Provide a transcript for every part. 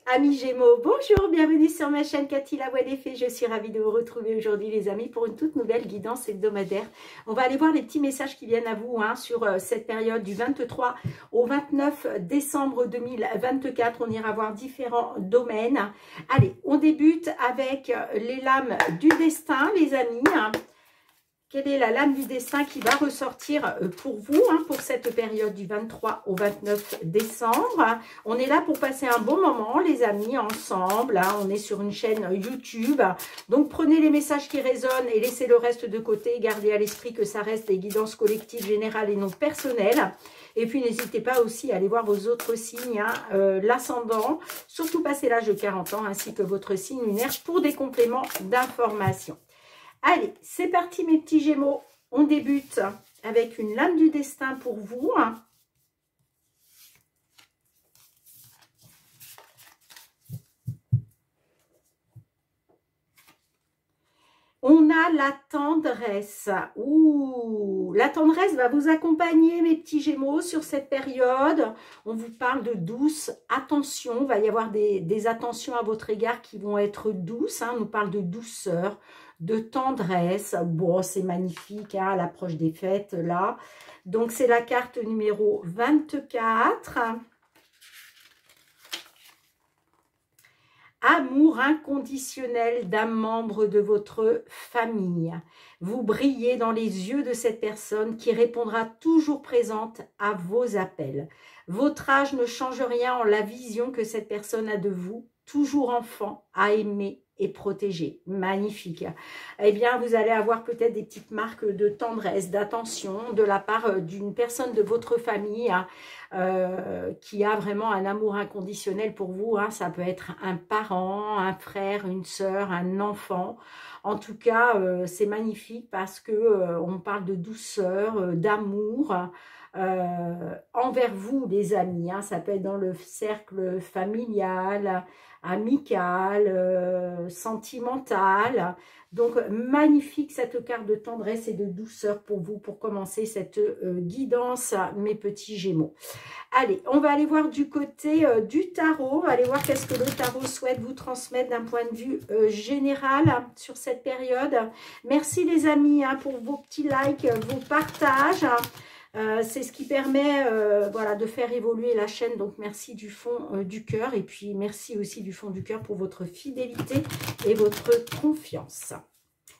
Amis Gémeaux, bonjour, bienvenue sur ma chaîne Cathy la Voix des Fées. Je suis ravie de vous retrouver aujourd'hui les amis pour une toute nouvelle guidance hebdomadaire. On va aller voir les petits messages qui viennent à vous sur cette période du 23 au 29 décembre 2024. On ira voir différents domaines. Allez, on débute avec les lames du destin les amis. Quelle est la lame du destin qui va ressortir pour vous, pour cette période du 23 au 29 décembre? On est là pour passer un bon moment, les amis, ensemble. On est sur une chaîne YouTube. Donc, prenez les messages qui résonnent et laissez le reste de côté. Gardez à l'esprit que ça reste des guidances collectives, générales et non personnelles. Et puis, n'hésitez pas aussi à aller voir vos autres signes, l'ascendant, surtout passé l'âge de 40 ans, ainsi que votre signe lunaire pour des compléments d'information. Allez, c'est parti mes petits Gémeaux. On débute avec une lame du destin pour vous. On a la tendresse. Ouh, la tendresse va vous accompagner, mes petits Gémeaux, sur cette période. On vous parle de douce attention. Il va y avoir des attentions à votre égard qui vont être douces. On nous parle de douceur, de tendresse. Bon, c'est magnifique à l'approche des fêtes, là. Donc, c'est la carte numéro 24. Amour inconditionnel d'un membre de votre famille. Vous brillez dans les yeux de cette personne qui répondra toujours présente à vos appels. Votre âge ne change rien en la vision que cette personne a de vous, toujours enfant, à aimer et protéger. Magnifique. Eh bien, vous allez avoir peut-être des petites marques de tendresse, d'attention de la part d'une personne de votre famille qui a vraiment un amour inconditionnel pour vous. Ça peut être un parent, un frère, une sœur, un enfant. En tout cas, c'est magnifique parce que on parle de douceur, d'amour envers vous, les amis. Ça peut être dans le cercle familial, amical, sentimental. Donc, magnifique cette carte de tendresse et de douceur pour vous, pour commencer cette guidance, mes petits Gémeaux. Allez, on va aller voir du côté du tarot. On va aller voir qu'est-ce que le tarot souhaite vous transmettre d'un point de vue général sur cette période. Merci les amis pour vos petits likes, vos partages. C'est ce qui permet voilà, de faire évoluer la chaîne. Donc, merci du fond du cœur. Et puis, merci aussi du fond du cœur pour votre fidélité et votre confiance.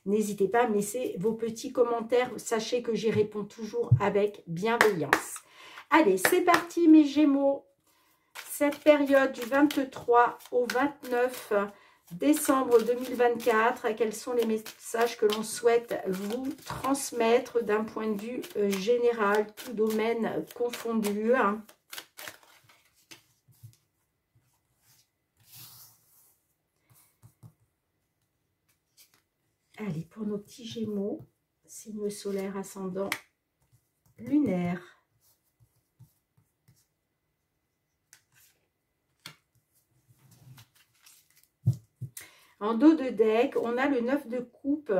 N'hésitez pas à me laisser vos petits commentaires. Sachez que j'y réponds toujours avec bienveillance. Allez, c'est parti mes Gémeaux. Cette période du 23 au 29 décembre 2024, quels sont les messages que l'on souhaite vous transmettre d'un point de vue général, tout domaine confondu. Allez, pour nos petits Gémeaux, signe solaire, ascendant, lunaire. En dos de deck, on a le 9 de coupe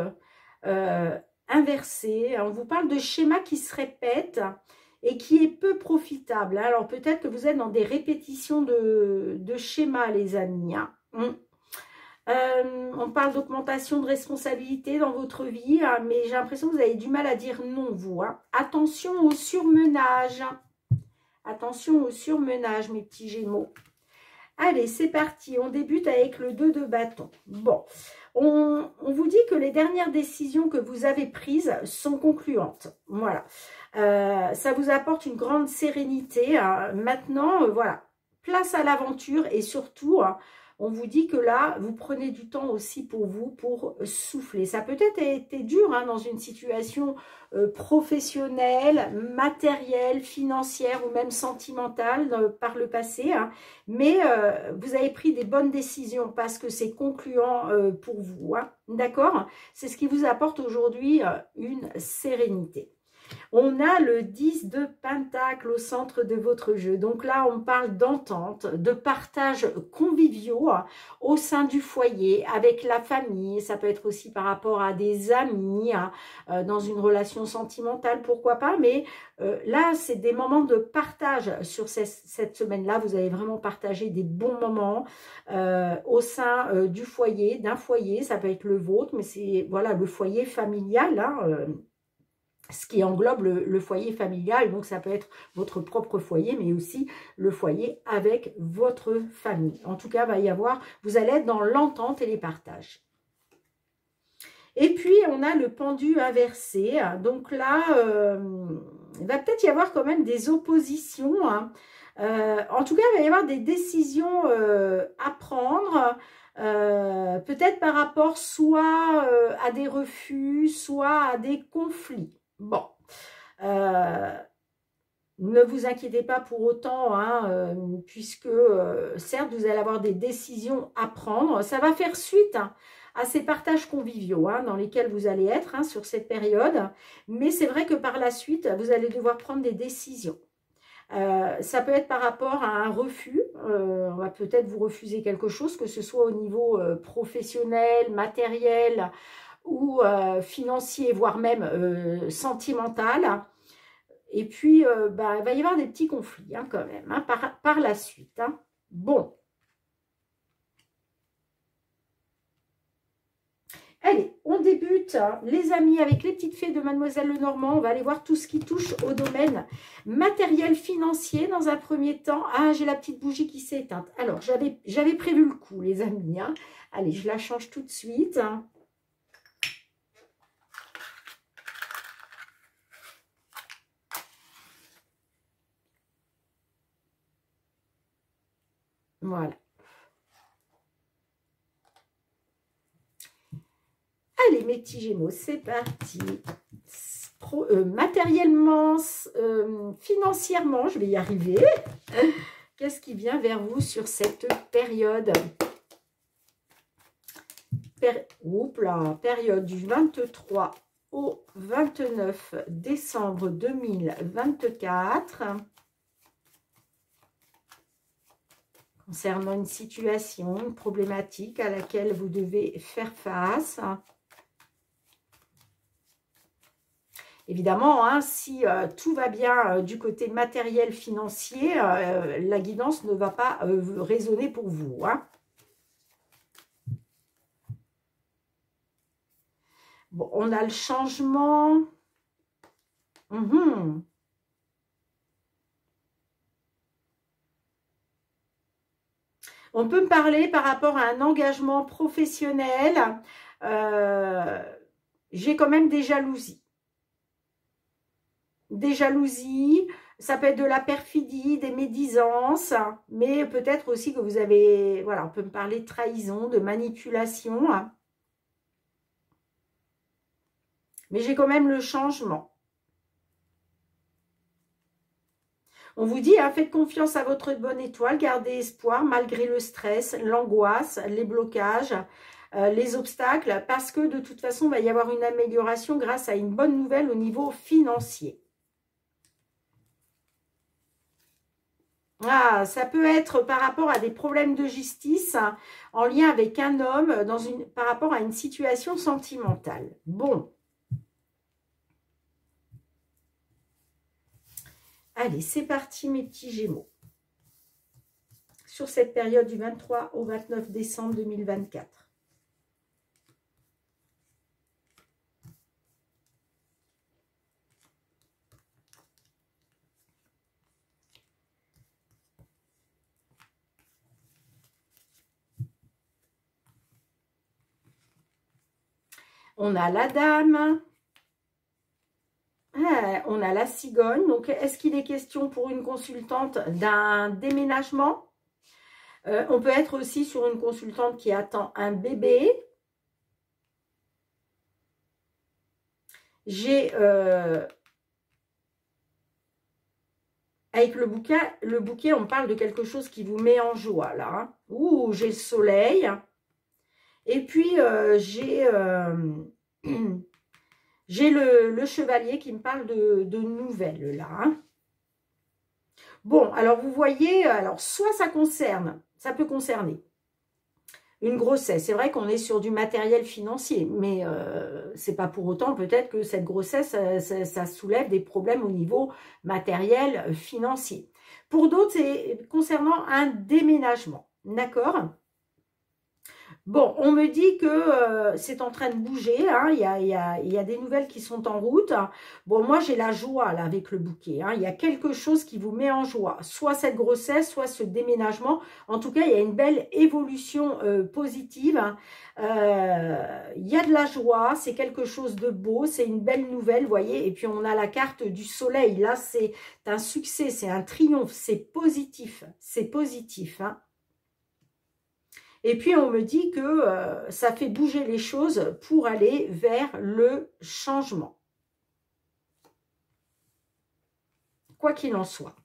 inversé. On vous parle de schémas qui se répètent et qui est peu profitable. Alors, peut-être que vous êtes dans des répétitions de schémas, les amis. On parle d'augmentation de responsabilité dans votre vie, mais j'ai l'impression que vous avez du mal à dire non, vous. Attention au surmenage. Attention au surmenage, mes petits Gémeaux. Allez, c'est parti. On débute avec le 2 de bâton. Bon, on vous dit que les dernières décisions que vous avez prises sont concluantes. Voilà. Ça vous apporte une grande sérénité. Maintenant, voilà, place à l'aventure et surtout, on vous dit que là, vous prenez du temps aussi pour vous, pour souffler. Ça peut-être été dur dans une situation professionnelle, matérielle, financière ou même sentimentale par le passé. Mais vous avez pris des bonnes décisions parce que c'est concluant pour vous. D'accord? C'est ce qui vous apporte aujourd'hui une sérénité. On a le 10 de Pentacle au centre de votre jeu. Donc là, on parle d'entente, de partage conviviaux au sein du foyer, avec la famille. Ça peut être aussi par rapport à des amis, dans une relation sentimentale, pourquoi pas. Mais là, c'est des moments de partage sur cette semaine-là. Vous allez vraiment partager des bons moments au sein du foyer, d'un foyer. Ça peut être le vôtre, mais c'est voilà le foyer familial, ce qui englobe le foyer familial. Donc, ça peut être votre propre foyer, mais aussi le foyer avec votre famille. En tout cas, vous allez être dans l'entente et les partages. Et puis, on a le pendu inversé. Donc là, il va peut-être y avoir quand même des oppositions. En tout cas, il va y avoir des décisions à prendre. Peut-être par rapport soit à des refus, soit à des conflits. Bon, ne vous inquiétez pas pour autant, puisque certes, vous allez avoir des décisions à prendre. Ça va faire suite à ces partages conviviaux dans lesquels vous allez être sur cette période. Mais c'est vrai que par la suite, vous allez devoir prendre des décisions. Ça peut être par rapport à un refus. On va peut-être vous refuser quelque chose, que ce soit au niveau professionnel, matériel ou financier, voire même sentimental. Et puis, il va y avoir des petits conflits quand même, par la suite. Bon. Allez, on débute, les amis, avec les petites fées de Mademoiselle Lenormand. On va aller voir tout ce qui touche au domaine matériel financier dans un premier temps. Ah, j'ai la petite bougie qui s'est éteinte. Alors, j'avais prévu le coup, les amis. Allez, je la change tout de suite. Voilà. Allez, mes petits Gémeaux, c'est parti. Matériellement, financièrement, je vais y arriver. Qu'est-ce qui vient vers vous sur cette période? Période du 23 au 29 décembre 2024. Concernant une situation, une problématique à laquelle vous devez faire face. Évidemment, si tout va bien du côté matériel financier, la guidance ne va pas résonner pour vous. Bon, on a le changement. On peut me parler par rapport à un engagement professionnel. J'ai quand même des jalousies. Des jalousies, ça peut être de la perfidie, des médisances, mais peut-être aussi que vous avez, voilà, on peut me parler de trahison, de manipulation. Mais j'ai quand même le changement. On vous dit, faites confiance à votre bonne étoile, gardez espoir malgré le stress, l'angoisse, les blocages, les obstacles, parce que de toute façon, il va y avoir une amélioration grâce à une bonne nouvelle au niveau financier. Ah, ça peut être par rapport à des problèmes de justice en lien avec un homme par rapport à une situation sentimentale. Bon. Allez, c'est parti mes petits Gémeaux. Sur cette période du 23 au 29 décembre 2024. On a la dame. On a la cigogne. Donc, est-ce qu'il est question pour une consultante d'un déménagement? On peut être aussi sur une consultante qui attend un bébé. J'ai... avec le bouquet, on parle de quelque chose qui vous met en joie, là. Ouh, j'ai le soleil. Et puis, j'ai J'ai le chevalier qui me parle de nouvelles, là. Hein. Bon, alors vous voyez, alors soit ça peut concerner une grossesse. C'est vrai qu'on est sur du matériel financier, mais c'est pas pour autant peut-être que cette grossesse, ça soulève des problèmes au niveau matériel financier. Pour d'autres, c'est concernant un déménagement, d'accord? Bon, on me dit que c'est en train de bouger, hein, il y a des nouvelles qui sont en route. Bon, moi j'ai la joie là avec le bouquet, hein, il y a quelque chose qui vous met en joie, soit cette grossesse, soit ce déménagement. En tout cas, il y a une belle évolution positive. Hein. Il y a de la joie, c'est quelque chose de beau, c'est une belle nouvelle, vous voyez. Et puis on a la carte du soleil, là c'est un succès, c'est un triomphe, c'est positif, c'est positif, hein. Et puis, on me dit que ça fait bouger les choses pour aller vers le changement. Quoi qu'il en soit.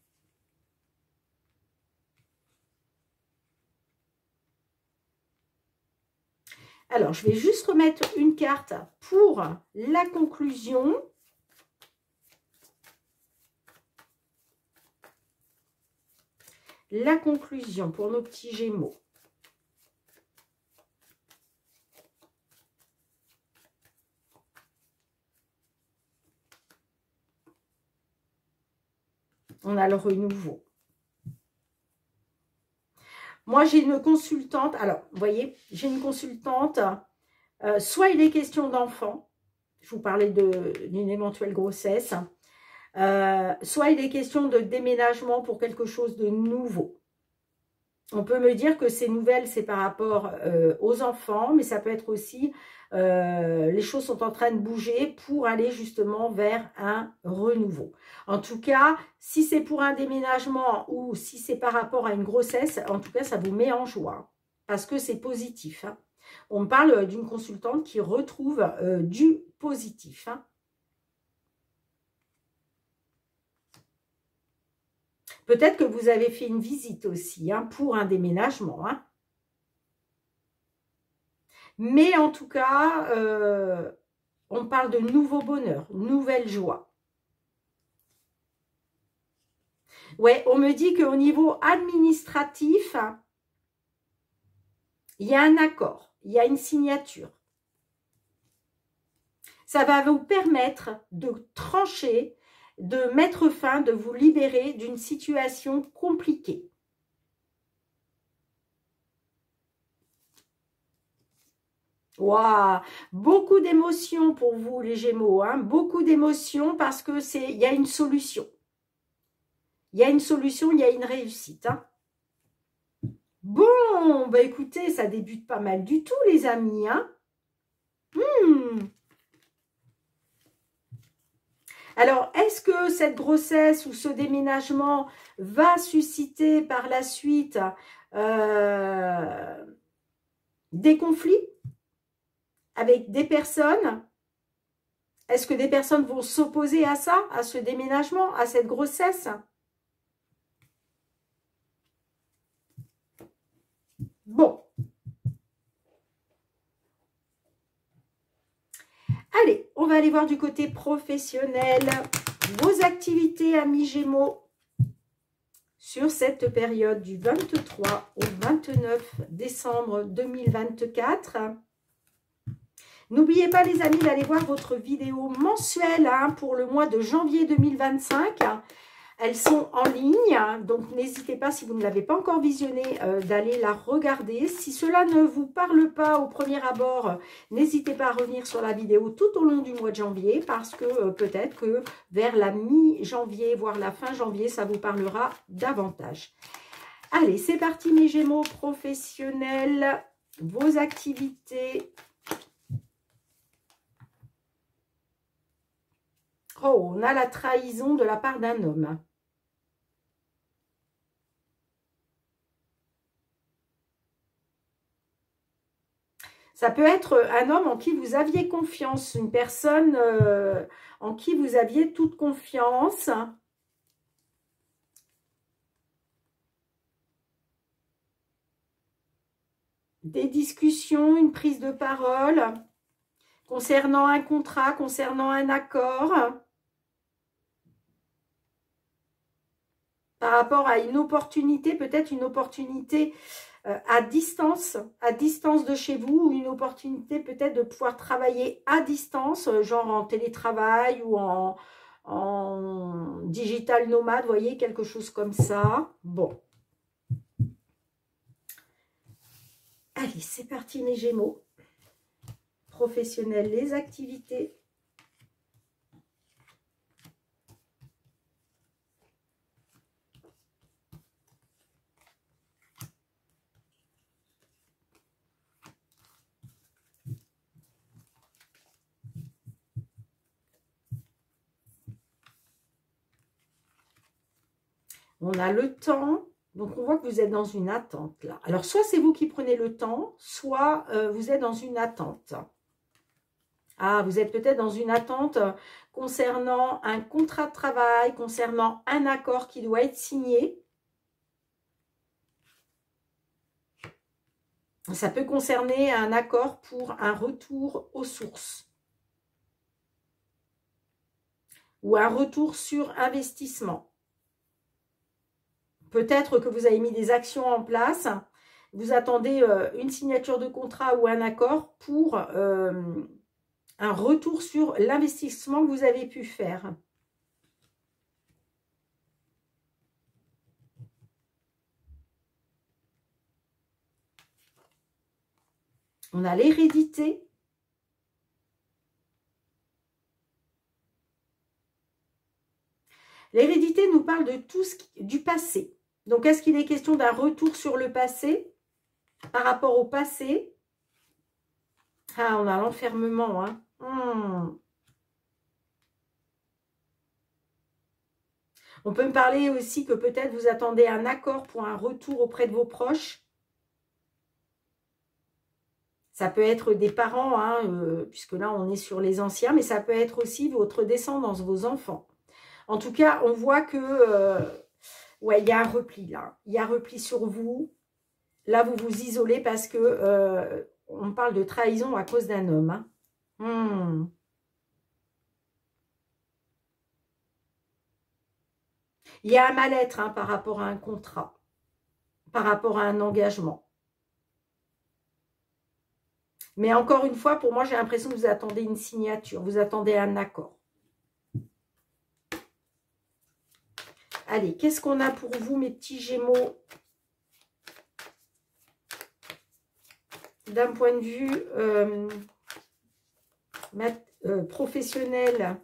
Alors, je vais juste remettre une carte pour la conclusion. La conclusion pour nos petits Gémeaux. On a le renouveau. Moi, j'ai une consultante. Alors, vous voyez, j'ai une consultante. Soit il est question d'enfant. Je vous parlais d'une éventuelle grossesse. Soit il est question de déménagement pour quelque chose de nouveau. On peut me dire que ces nouvelles, c'est par rapport aux enfants, mais ça peut être aussi, les choses sont en train de bouger pour aller justement vers un renouveau. En tout cas, si c'est pour un déménagement ou si c'est par rapport à une grossesse, en tout cas, ça vous met en joie parce que c'est positif. Hein. On me parle d'une consultante qui retrouve du positif. Hein. Peut-être que vous avez fait une visite aussi hein, pour un déménagement. Hein. Mais en tout cas, on parle de nouveau bonheur, nouvelle joie. Ouais, on me dit qu'au niveau administratif, il y a un accord, il y a une signature. Ça va vous permettre de trancher, de mettre fin, de vous libérer d'une situation compliquée. Waouh, beaucoup d'émotions pour vous les Gémeaux, hein, beaucoup d'émotions parce que il y a une solution. Il y a une solution, il y a une réussite. Hein. Bon, bah écoutez, ça débute pas mal du tout les amis. Hein. Alors, est-ce que cette grossesse ou ce déménagement va susciter par la suite des conflits avec des personnes? Est-ce que des personnes vont s'opposer à ça, à ce déménagement, à cette grossesse? Bon. Allez, on va aller voir du côté professionnel. Vos activités, amis Gémeaux, sur cette période du 23 au 29 décembre 2024. N'oubliez pas les amis d'aller voir votre vidéo mensuelle hein, pour le mois de janvier 2025. Elles sont en ligne, donc n'hésitez pas si vous ne l'avez pas encore visionnée d'aller la regarder. Si cela ne vous parle pas au premier abord, n'hésitez pas à revenir sur la vidéo tout au long du mois de janvier parce que peut-être que vers la mi-janvier, voire la fin janvier, ça vous parlera davantage. Allez, c'est parti mes Gémeaux professionnels, vos activités. Oh, on a la trahison de la part d'un homme. Ça peut être un homme en qui vous aviez confiance, une personne en qui vous aviez toute confiance. Des discussions, une prise de parole. concernant un contrat, concernant un accord, par rapport à une opportunité, peut-être une opportunité à distance de chez vous, ou une opportunité peut-être de pouvoir travailler à distance, genre en télétravail ou en digital nomade, vous voyez, quelque chose comme ça. Bon. Allez, c'est parti mes Gémeaux. Professionnels, les activités. On a le temps, donc on voit que vous êtes dans une attente là. Alors soit c'est vous qui prenez le temps, soit vous êtes dans une attente. Ah, vous êtes peut-être dans une attente concernant un contrat de travail, concernant un accord qui doit être signé. Ça peut concerner un accord pour un retour aux sources. Ou un retour sur investissement. Peut-être que vous avez mis des actions en place, vous attendez une signature de contrat ou un accord pour un retour sur l'investissement que vous avez pu faire. On a l'hérédité. L'hérédité nous parle de tout ce du passé. Donc, est-ce qu'il est question d'un retour sur le passé par rapport au passé? Ah, on a l'enfermement. Hein. On peut me parler aussi que peut-être vous attendez un accord pour un retour auprès de vos proches. Ça peut être des parents, hein, puisque là, on est sur les anciens, mais ça peut être aussi votre descendance, vos enfants. En tout cas, on voit que ouais, il y a un repli là. Il y a un repli sur vous. Là, vous vous isolez parce que on parle de trahison à cause d'un homme. Hein. Il y a un mal-être hein, par rapport à un contrat, par rapport à un engagement. Mais encore une fois, pour moi, j'ai l'impression que vous attendez une signature, vous attendez un accord. Allez, qu'est-ce qu'on a pour vous, mes petits Gémeaux? D'un point de vue professionnel,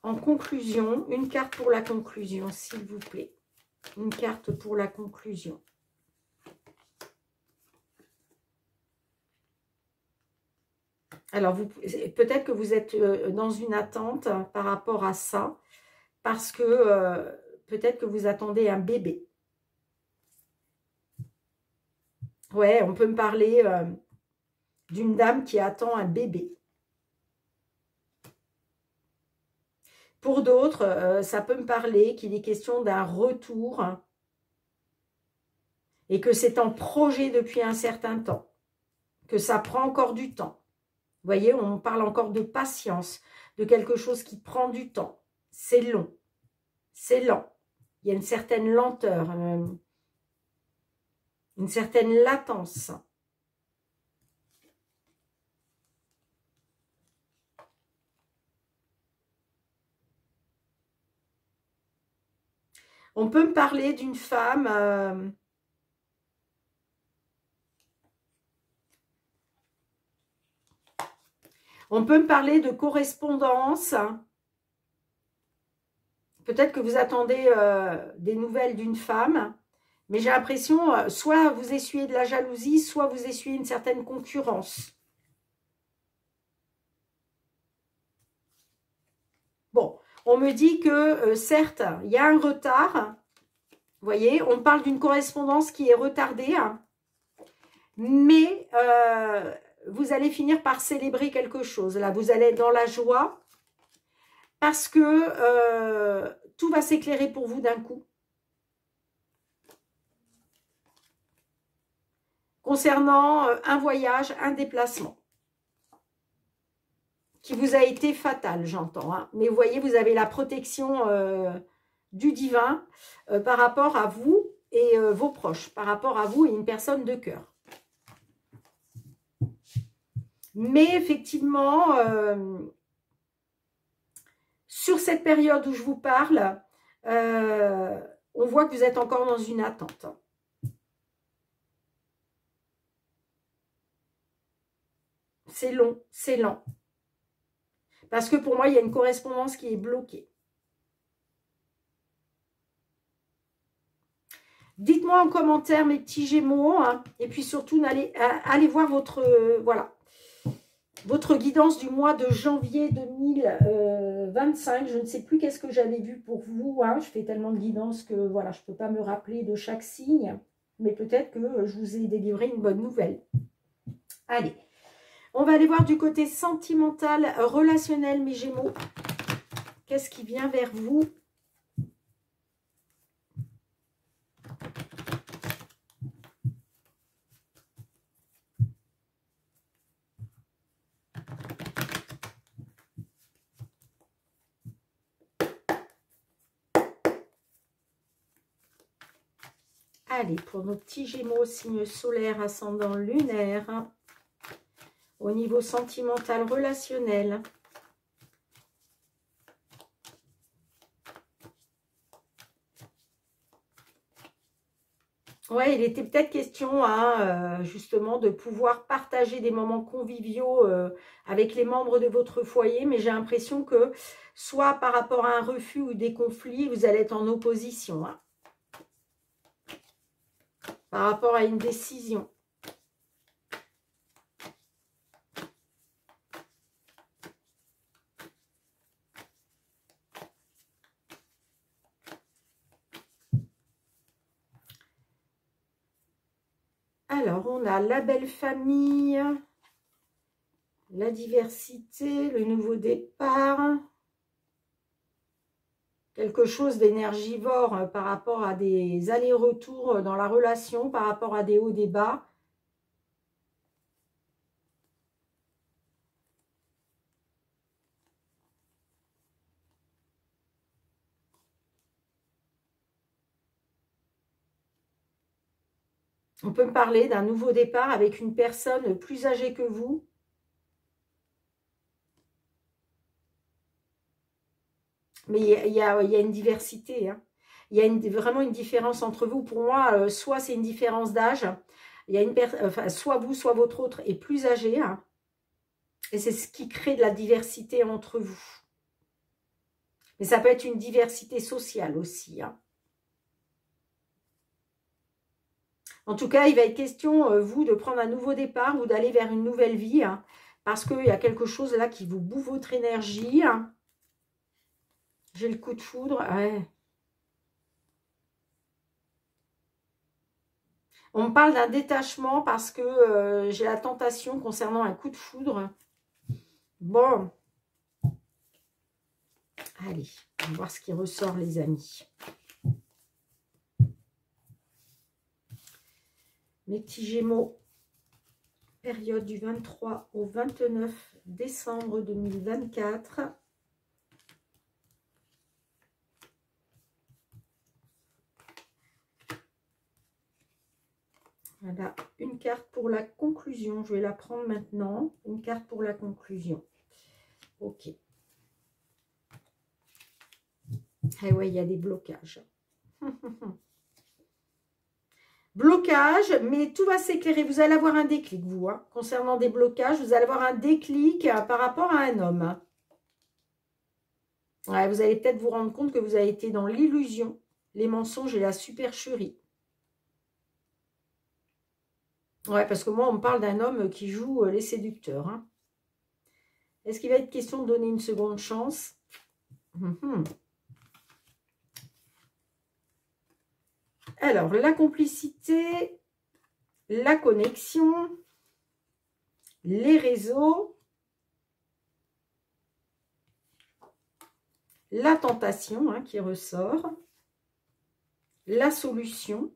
en conclusion, une carte pour la conclusion, s'il vous plaît. Une carte pour la conclusion. Alors, peut-être que vous êtes dans une attente par rapport à ça, parce que peut-être que vous attendez un bébé. Ouais, on peut me parler d'une dame qui attend un bébé. Pour d'autres, ça peut me parler qu'il est question d'un retour et que c'est en projet depuis un certain temps, que ça prend encore du temps. Vous voyez, on parle encore de patience, de quelque chose qui prend du temps. C'est long, c'est lent. Il y a une certaine lenteur, une certaine latence. On peut me parler d'une femme... on peut me parler de correspondance. Peut-être que vous attendez des nouvelles d'une femme. Mais j'ai l'impression, soit vous essuyez de la jalousie, soit vous essuyez une certaine concurrence. Bon, on me dit que certes, il y a un retard. Vous voyez, on parle d'une correspondance qui est retardée. Mais vous allez finir par célébrer quelque chose. Là, vous allez être dans la joie parce que tout va s'éclairer pour vous d'un coup. Concernant un voyage, un déplacement. qui vous a été fatal, j'entends. Hein. Mais vous voyez, vous avez la protection du divin par rapport à vous et vos proches, par rapport à vous et une personne de cœur. Mais effectivement, sur cette période où je vous parle, on voit que vous êtes encore dans une attente. C'est long, c'est lent. Parce que pour moi, il y a une correspondance qui est bloquée. Dites-moi en commentaire, mes petits Gémeaux, hein, et puis surtout, allez voir voilà, votre guidance du mois de janvier 2025. Je ne sais plus qu'est-ce que j'avais vu pour vous. Hein. Je fais tellement de guidance que voilà, je ne peux pas me rappeler de chaque signe. Mais peut-être que je vous ai délivré une bonne nouvelle. Allez, on va aller voir du côté sentimental, relationnel, mes Gémeaux. Qu'est-ce qui vient vers vous ? Allez, pour nos petits Gémeaux, signe solaire, ascendant lunaire, au niveau sentimental, relationnel. Ouais, il était peut-être question, hein, justement, de pouvoir partager des moments conviviaux avec les membres de votre foyer, mais j'ai l'impression que, soit par rapport à un refus ou des conflits, vous allez être en opposition, hein, par rapport à une décision. Alors, on a la belle famille, la diversité, le nouveau départ, quelque chose d'énergivore par rapport à des allers-retours dans la relation, par rapport à des hauts, des bas. On peut me parler d'un nouveau départ avec une personne plus âgée que vous. Mais il y a une diversité. Hein. Il y a vraiment une différence entre vous. Pour moi, soit c'est une différence d'âge. Il y a enfin, soit vous, soit votre autre est plus âgé. Hein. Et c'est ce qui crée de la diversité entre vous. Mais ça peut être une diversité sociale aussi. Hein. En tout cas, il va être question, vous, de prendre un nouveau départ ou d'aller vers une nouvelle vie. Hein, parce qu'il y a quelque chose là qui vous bouffe votre énergie. Hein. J'ai le coup de foudre. Ouais. On me parle d'un détachement parce que j'ai la tentation concernant un coup de foudre. Bon. Allez, on va voir ce qui ressort, les amis. Mes petits Gémeaux, période du 23 au 29 décembre 2024. Voilà, une carte pour la conclusion. Je vais la prendre maintenant. Une carte pour la conclusion. Ok. Eh ouais, il y a des blocages. Blocage, mais tout va s'éclairer. Vous allez avoir un déclic, vous. Hein. Concernant des blocages, vous allez avoir un déclic par rapport à un homme. Ouais, vous allez peut-être vous rendre compte que vous avez été dans l'illusion, les mensonges et la supercherie. Ouais, parce que moi, on me parle d'un homme qui joue les séducteurs. Hein. Est-ce qu'il va être question de donner une seconde chance? Alors, la complicité, la connexion, les réseaux, la tentation hein, qui ressort, la solution,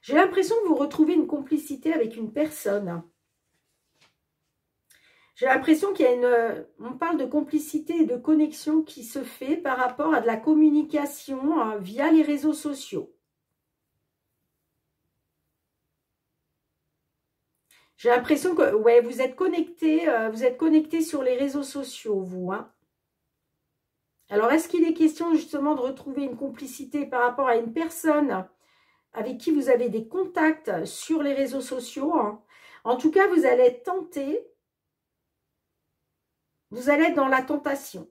J'ai l'impression que vous retrouvez une complicité avec une personne. J'ai l'impression qu'il y a on parle de complicité et de connexion qui se fait par rapport à de la communication via les réseaux sociaux. J'ai l'impression que ouais, vous êtes connecté sur les réseaux sociaux, vous. Hein. Alors, est-ce qu'il est question justement de retrouver une complicité par rapport à une personne avec qui vous avez des contacts sur les réseaux sociaux, hein? En tout cas, vous allez être tenté. Vous allez être dans la tentation.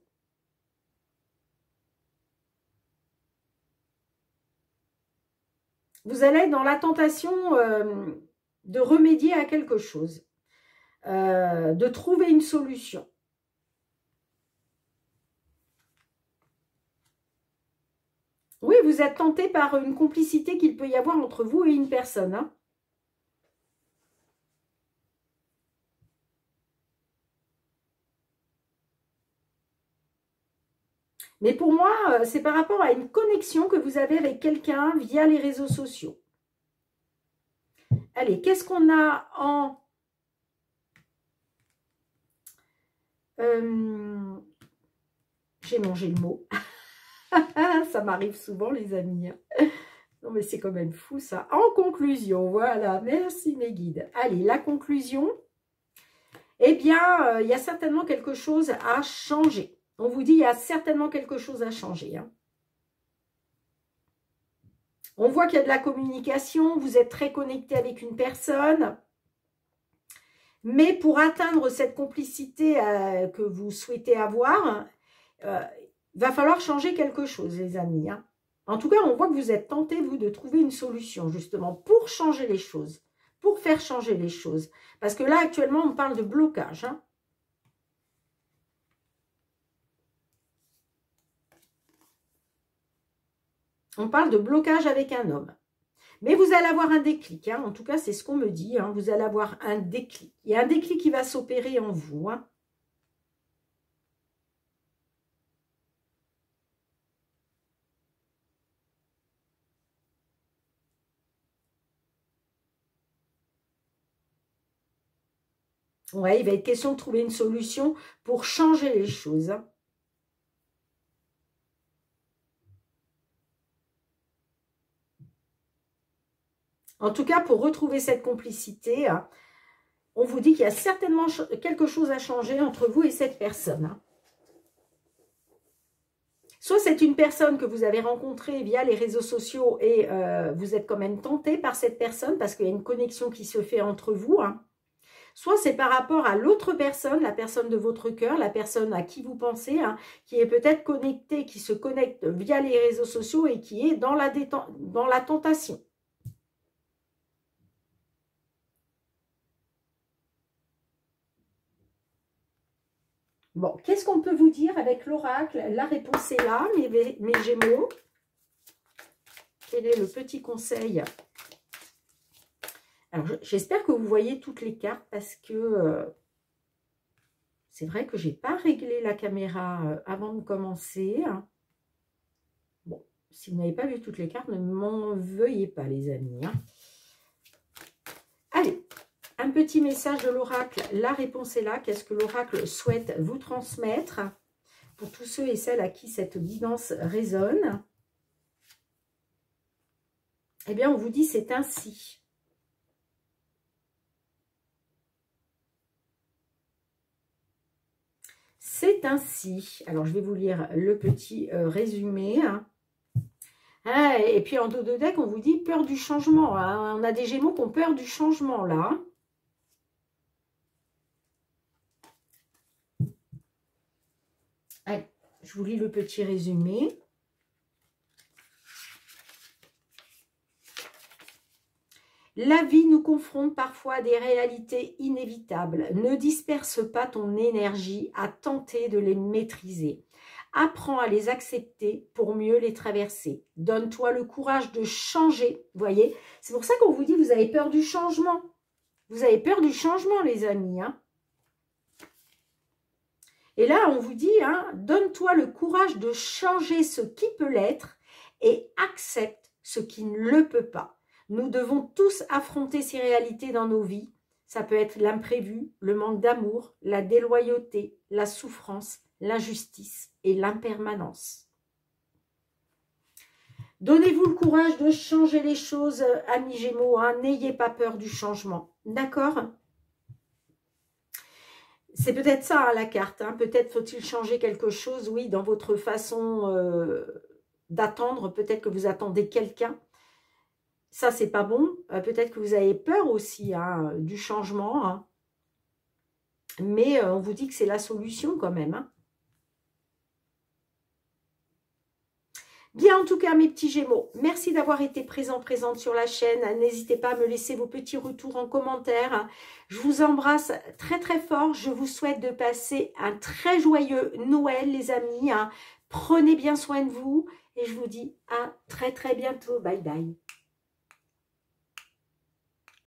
Vous allez être dans la tentation de remédier à quelque chose, de trouver une solution. Oui, vous êtes tenté par une complicité qu'il peut y avoir entre vous et une personne. Hein. Mais pour moi, c'est par rapport à une connexion que vous avez avec quelqu'un via les réseaux sociaux. Allez, qu'est-ce qu'on a en... J'ai mangé le mot. Ça m'arrive souvent, les amis. Non, mais c'est quand même fou, ça. En conclusion, voilà. Merci, mes guides. Allez, la conclusion. Eh bien, il y a certainement quelque chose à changer. On vous dit, il y a certainement quelque chose à changer. Hein. On voit qu'il y a de la communication. Vous êtes très connecté avec une personne. Mais pour atteindre cette complicité que vous souhaitez avoir, il va falloir changer quelque chose, les amis. Hein. En tout cas, on voit que vous êtes tenté, vous, de trouver une solution, justement, pour changer les choses, pour faire changer les choses. Parce que là, actuellement, on parle de blocage. Hein. On parle de blocage avec un homme. Mais vous allez avoir un déclic. Hein. En tout cas, c'est ce qu'on me dit. Hein. Vous allez avoir un déclic. Il y a un déclic qui va s'opérer en vous. Hein. Ouais, il va être question de trouver une solution pour changer les choses. Hein. En tout cas, pour retrouver cette complicité, hein, on vous dit qu'il y a certainement quelque chose à changer entre vous et cette personne. Hein. Soit c'est une personne que vous avez rencontrée via les réseaux sociaux et vous êtes quand même tenté par cette personne parce qu'il y a une connexion qui se fait entre vous. Hein. Soit c'est par rapport à l'autre personne, la personne de votre cœur, la personne à qui vous pensez, hein, qui est peut-être connectée, qui se connecte via les réseaux sociaux et qui est dans la tentation. Bon, qu'est-ce qu'on peut vous dire avec l'oracle? La réponse est là, mes Gémeaux. Quel est le petit conseil? Alors, j'espère que vous voyez toutes les cartes parce que c'est vrai que je n'ai pas réglé la caméra avant de commencer. Bon, si vous n'avez pas vu toutes les cartes, ne m'en veuillez pas, les amis. Hein. Allez, un petit message de l'oracle. La réponse est là. Qu'est-ce que l'oracle souhaite vous transmettre pour tous ceux et celles à qui cette guidance résonne? Eh bien, on vous dit c'est ainsi. C'est ainsi. Alors, je vais vous lire le petit résumé. Ah, et puis, en dos de deck, on vous dit peur du changement. Hein. On a des Gémeaux qui ont peur du changement, là. Allez, je vous lis le petit résumé. La vie nous confronte parfois à des réalités inévitables. Ne disperse pas ton énergie à tenter de les maîtriser. Apprends à les accepter pour mieux les traverser. Donne-toi le courage de changer. Vous voyez, c'est pour ça qu'on vous dit vous avez peur du changement. Vous avez peur du changement, les amis. Hein. Et là, on vous dit, hein, donne-toi le courage de changer ce qui peut l'être et accepte ce qui ne le peut pas. Nous devons tous affronter ces réalités dans nos vies. Ça peut être l'imprévu, le manque d'amour, la déloyauté, la souffrance, l'injustice et l'impermanence. Donnez-vous le courage de changer les choses, amis Gémeaux. Hein. N'ayez pas peur du changement. D'accord ? C'est peut-être ça, hein, la carte. Hein. Peut-être faut-il changer quelque chose, oui, dans votre façon d'attendre. Peut-être que vous attendez quelqu'un. Ça, c'est pas bon. Peut-être que vous avez peur aussi hein, du changement. Hein. Mais on vous dit que c'est la solution quand même. Hein. Bien, en tout cas, mes petits Gémeaux, merci d'avoir été présente sur la chaîne. N'hésitez pas à me laisser vos petits retours en commentaire. Je vous embrasse très, très fort. Je vous souhaite de passer un très joyeux Noël, les amis. Prenez bien soin de vous et je vous dis à très, très bientôt. Bye, bye.